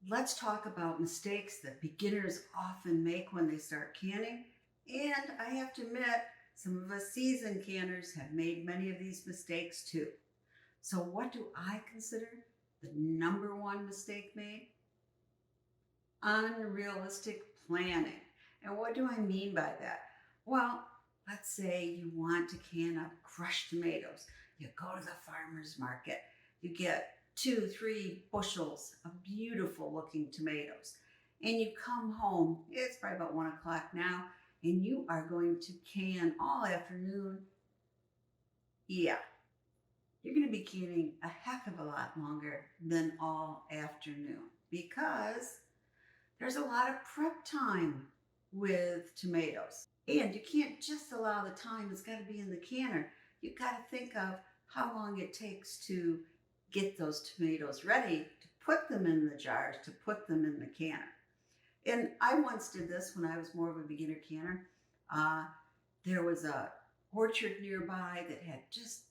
Let's talk about mistakes that beginners often make when they start canning. And I have to admit, some of us seasoned canners have made many of these mistakes too. So, what do I consider the number one mistake made? Unrealistic planning. And what do I mean by that? Well, let's say you want to can up crushed tomatoes. You go to the farmer's market, you get 2, 3 bushels of beautiful looking tomatoes, and you come home. It's probably about 1 o'clock now, and you are going to can all afternoon. Yeah, you're going to be canning a heck of a lot longer than all afternoon because there's a lot of prep time with tomatoes. And you can't just allow the time it's got to be in the canner. You've got to think of how long it takes to get those tomatoes ready, to put them in the jars, to put them in the canner. And I once did this when I was more of a beginner canner. Uh, there was a orchard nearby that had just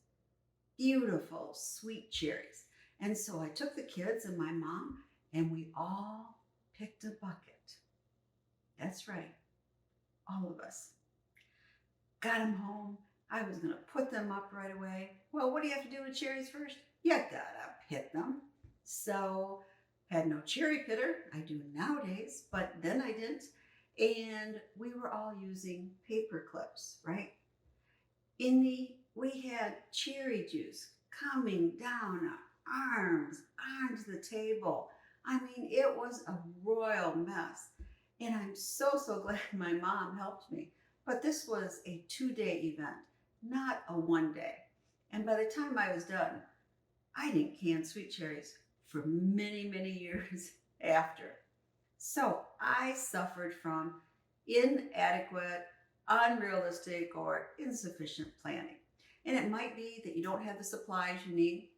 beautiful sweet cherries. And so I took the kids and my mom, and we all picked a bucket. That's right, all of us. Got them home. I was going to put them up right away. Well, what do you have to do with cherries first? You got to pit them. So, had no cherry pitter. I do nowadays, but then I didn't. And we were all using paper clips, right? We had cherry juice coming down our arms onto the table. I mean, it was a royal mess. And I'm so glad my mom helped me. But this was a 2 day event, not a 1 day. And by the time I was done, I didn't can sweet cherries for many years after. So I suffered from inadequate, unrealistic, or insufficient planning. And it might be that you don't have the supplies you need.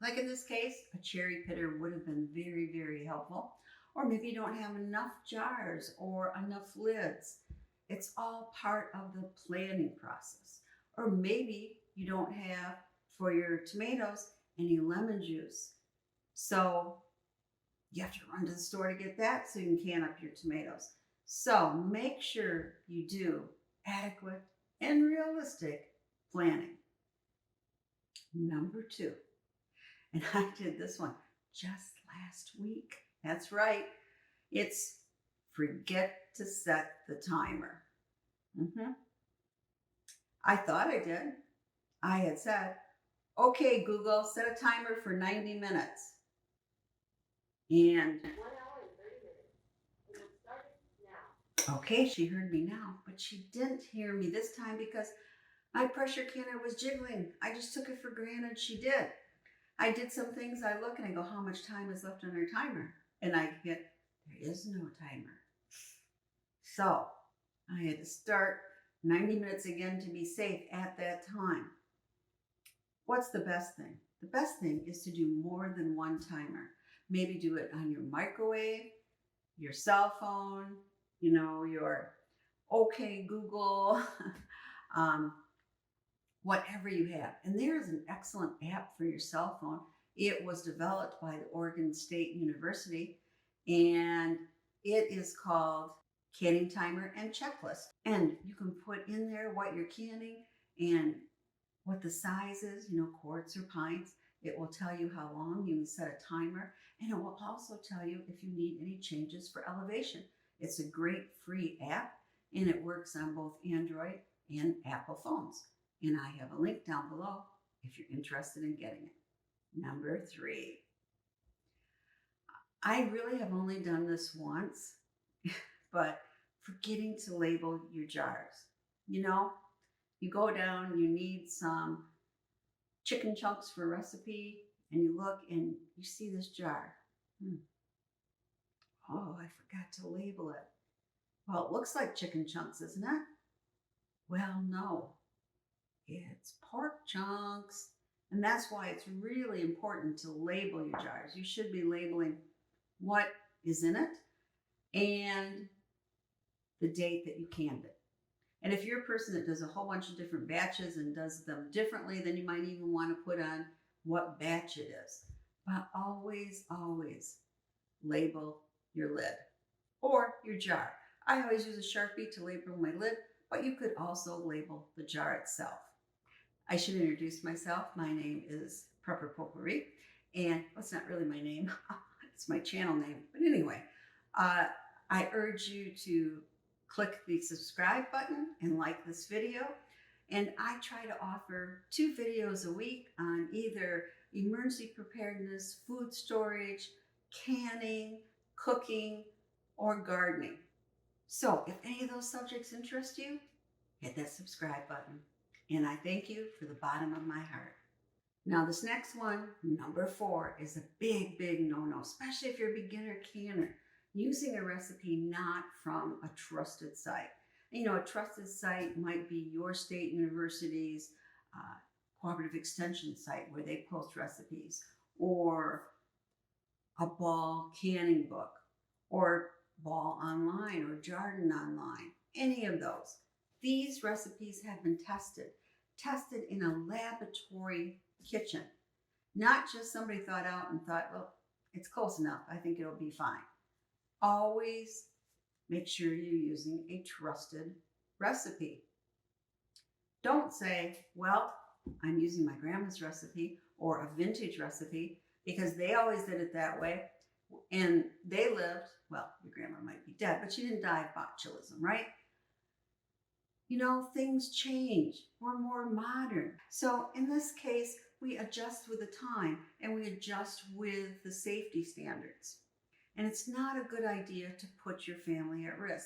Like in this case, a cherry pitter would have been very helpful. Or maybe you don't have enough jars or enough lids. It's all part of the planning process. Or maybe you don't have for your tomatoes any lemon juice. So you have to run to the store to get that so you can can up your tomatoes. So make sure you do adequate and realistic planning. Number two, and I did this one just last week. That's right. It's forget to set the timer. Mhm. I thought I did. I had said, okay, Google, set a timer for 90 minutes. And okay, she heard me now, but she didn't hear me this time because my pressure canner was jiggling. I just took it for granted she did. I did some things, I look and I go, how much time is left on her timer? And I hit, there is no timer. So I had to start 90 minutes again to be safe at that time. What's the best thing? The best thing is to do more than one timer. Maybe do it on your microwave, your cell phone, your OK Google, um, whatever you have. And there is an excellent app for your cell phone. It was developed by the Oregon State University, and it is called Canning Timer and Checklist. And you can put in there what you're canning and what the size is, quarts or pints. It will tell you how long. You can set a timer, and it will also tell you if you need any changes for elevation. It's a great free app, and it works on both Android and Apple phones. And I have a link down below if you're interested in getting it. Number three, I really have only done this once, but forgetting to label your jars. You know, you go down, you need some chicken chunks for a recipe, and you look and you see this jar. Oh, I forgot to label it. Well, it looks like chicken chunks, isn't it? Well, no, it's pork chunks. And that's why it's really important to label your jars. You should be labeling what is in it and the date that you canned it. And if you're a person that does a whole bunch of different batches and does them differently, then you might even want to put on what batch it is. But always label your lid or your jar. I always use a Sharpie to label my lid, but you could also label the jar itself. I should introduce myself. My name is Prepper Potpourri, and well, it's not really my name, it's my channel name. But anyway, uh, I urge you to click the subscribe button and like this video. And I try to offer 2 videos a week on either emergency preparedness, food storage, canning, cooking, or gardening. So if any of those subjects interest you, hit that subscribe button. And I thank you for the bottom of my heart. Now, this next one, number 4, is a big, big no-no, especially if you're a beginner canner, using a recipe not from a trusted site. You know, a trusted site might be your state university's cooperative extension site where they post recipes, or a Ball canning book, or Ball Online, or Jarden Online, any of those. These recipes have been tested in a laboratory kitchen, not just somebody thought out and thought, well, it's close enough, I think it'll be fine. Always make sure you're using a trusted recipe. Don't say, well, I'm using my grandma's recipe or a vintage recipe because they always did it that way and they lived, well, your grandma might be dead, but she didn't die of botulism, right? You know, things change. We're more modern. So in this case, we adjust with the time and we adjust with the safety standards. And it's not a good idea to put your family at risk.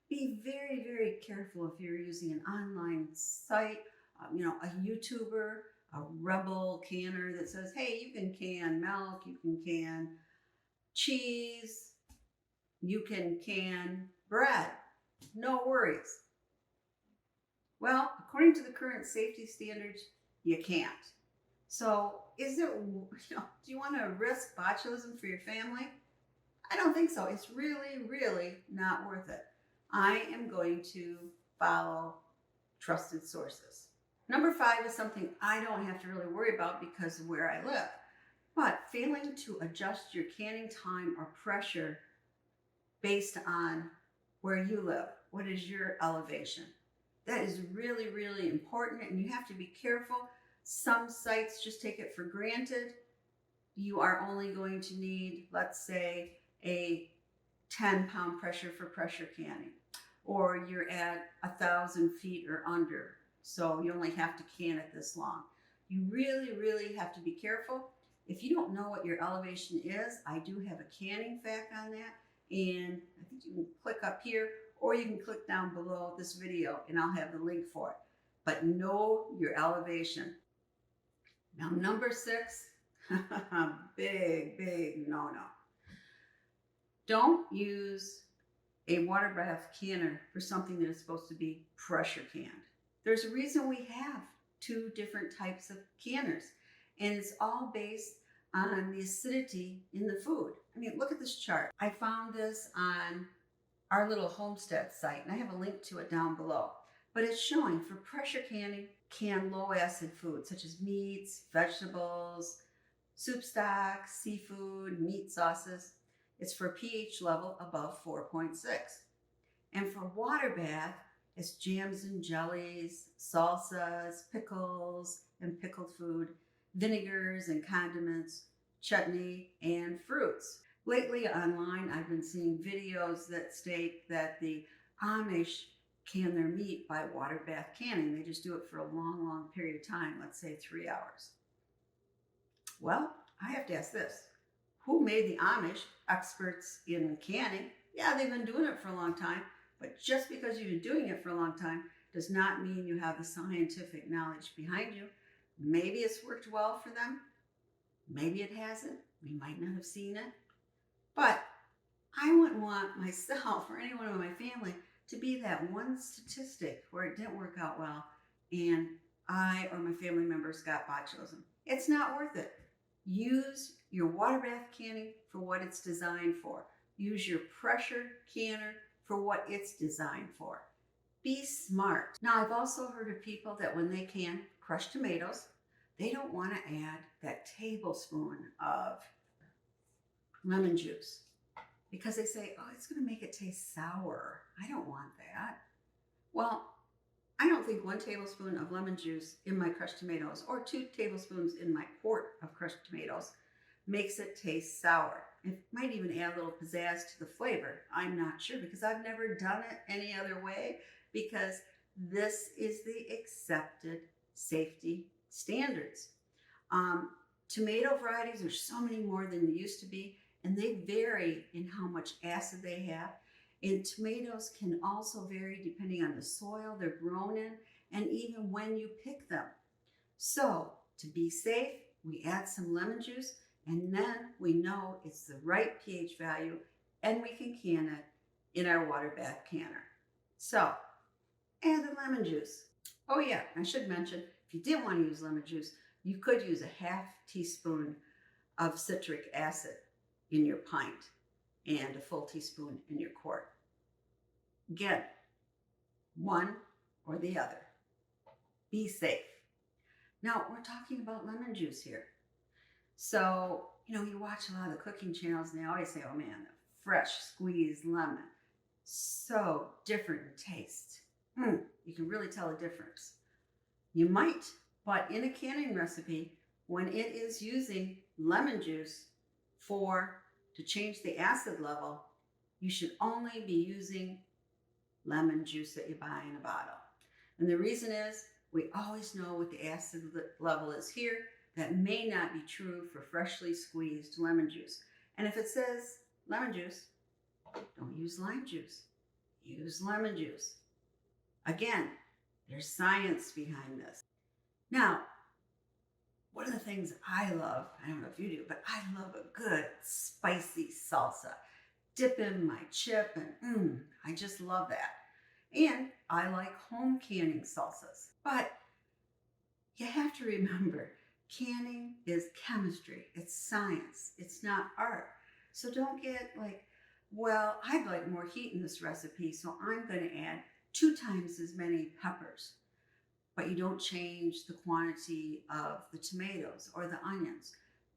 Be very, very careful if you're using an online site, a YouTuber, a rebel canner that says, hey, you can can milk, you can can cheese, you can can bread, no worries. Well, according to the current safety standards, you can't. So do you want to risk botulism for your family? I don't think so. It's really, really not worth it. I am going to follow trusted sources. Number 5 is something I don't have to really worry about because of where I live. But failing to adjust your canning time or pressure based on where you live. What is your elevation? That is really, really important, and you have to be careful. Some sites just take it for granted. You are only going to need, let's say, a 10-pound pressure for pressure canning, or you're at 1,000 feet or under, so you only have to can it this long. You really, really have to be careful. If you don't know what your elevation is, I do have a canning fact on that, and I think you can click up here, or you can click down below this video and I'll have the link for it. But know your elevation. Now, number 6, big, big no-no. Don't use a water bath canner for something that is supposed to be pressure canned. There's a reason we have 2 different types of canners, and it's all based on the acidity in the food. I mean, look at this chart. I found this on our little homestead site, and I have a link to it down below. But it's showing for pressure canning, can low acid foods such as meats, vegetables, soup stock, seafood, meat sauces. It's for pH level above 4.6. And for water bath, it's jams and jellies, salsas, pickles and pickled food, vinegars and condiments, chutney, and fruits. Lately online, I've been seeing videos that state that the Amish can their meat by water bath canning. They just do it for a long, long period of time, let's say 3 hours. Well, I have to ask this. Who made the Amish experts in canning? Yeah, they've been doing it for a long time, but just because you've been doing it for a long time does not mean you have the scientific knowledge behind you. Maybe it's worked well for them. Maybe it hasn't. We might not have seen it. But I wouldn't want myself or anyone in my family to be that one statistic where it didn't work out well and I or my family members got botulism. It's not worth it. Use your water bath canning for what it's designed for. Use your pressure canner for what it's designed for. Be smart. Now, I've also heard of people that when they can crushed tomatoes, they don't want to add that tablespoon of lemon juice. because they say, oh, it's going to make it taste sour. I don't want that. Well, I don't think 1 tablespoon of lemon juice in my crushed tomatoes or 2 tablespoons in my quart of crushed tomatoes makes it taste sour. It might even add a little pizzazz to the flavor. I'm not sure because I've never done it any other way, because this is the accepted safety standards. Tomato varieties are so many more than they used to be, and they vary in how much acid they have. And tomatoes can also vary depending on the soil they're grown in and even when you pick them. So to be safe, we add some lemon juice, and then we know it's the right pH value, and we can can it in our water bath canner. So add the lemon juice. Oh yeah, I should mention, if you didn't want to use lemon juice, you could use a half teaspoon of citric acid in your pint and a full teaspoon in your quart. Again, one or the other. Be safe. Now, we're talking about lemon juice here. So, you watch a lot of cooking channels and they always say, oh man, the fresh squeezed lemon. So different in taste. You can really tell a difference. You might, but in a canning recipe, when it is using lemon juice to change the acid level, you should only be using lemon juice that you buy in a bottle. And the reason is, we always know what the acid level is here. That may not be true for freshly squeezed lemon juice. And if it says lemon juice, don't use lime juice. Use lemon juice. Again, there's science behind this. Now, one of the things I love, I don't know if you do, but I love a good spicy salsa. Dip in my chip, and I just love that. And I like home canning salsas. But you have to remember, canning is chemistry. It's science. It's not art. So don't get like, well, I'd like more heat in this recipe, so I'm going to add 2 times as many peppers. But you don't change the quantity of the tomatoes or the onions.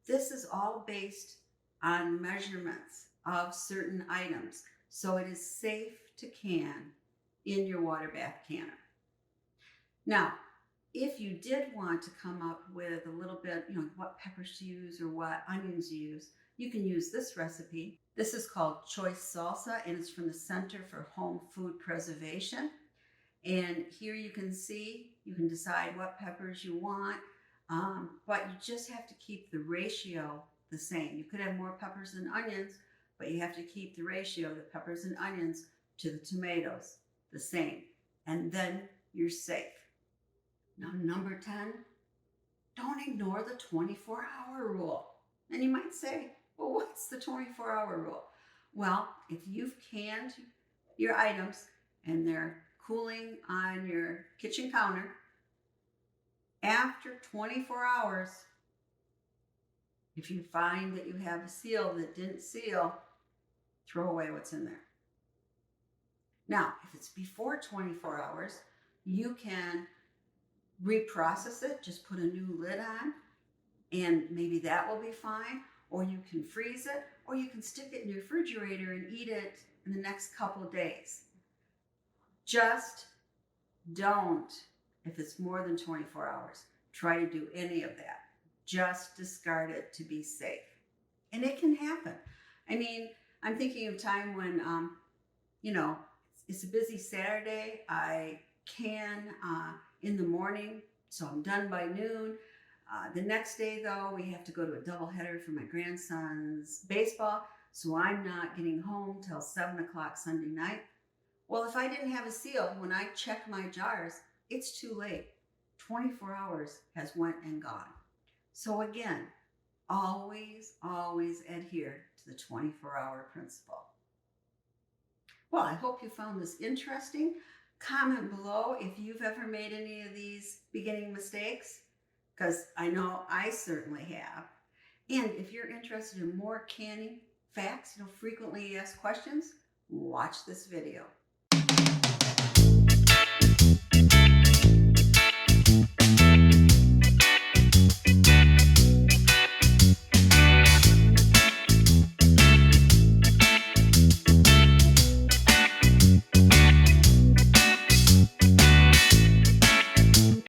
This is all based on measurements of certain items. So it is safe to can in your water bath canner. Now, if you did want to come up with a little bit, what peppers to use or what onions to use, you can use this recipe. This is called Choice Salsa, and it's from the Center for Home Food Preservation. And here you can see, you can decide what peppers you want, but you just have to keep the ratio the same. You could have more peppers than onions, but you have to keep the ratio of the peppers and onions to the tomatoes the same. And then you're safe. Now, number 10, don't ignore the 24-hour rule. And you might say, well, what's the 24-hour rule? Well, if you've canned your items and they're cooling on your kitchen counter, after 24 hours, if you find that you have a seal that didn't seal, throw away what's in there. Now, if it's before 24 hours, you can reprocess it, just put a new lid on, and maybe that will be fine. Or you can freeze it, or you can stick it in your refrigerator and eat it in the next couple of days. Just don't, if it's more than 24 hours, try to do any of that. Just discard it to be safe. And it can happen. I mean, I'm thinking of a time when, it's a busy Saturday. I can in the morning, so I'm done by noon. The next day, though, we have to go to a doubleheader for my grandson's baseball, so I'm not getting home till 7 o'clock Sunday night. Well, if I didn't have a seal, when I check my jars, it's too late. 24 hours has went and gone. So again, always, always adhere to the 24-hour principle. Well, I hope you found this interesting. Comment below if you've ever made any of these beginning mistakes, because I know I certainly have. And if you're interested in more canning facts, frequently asked questions, watch this video.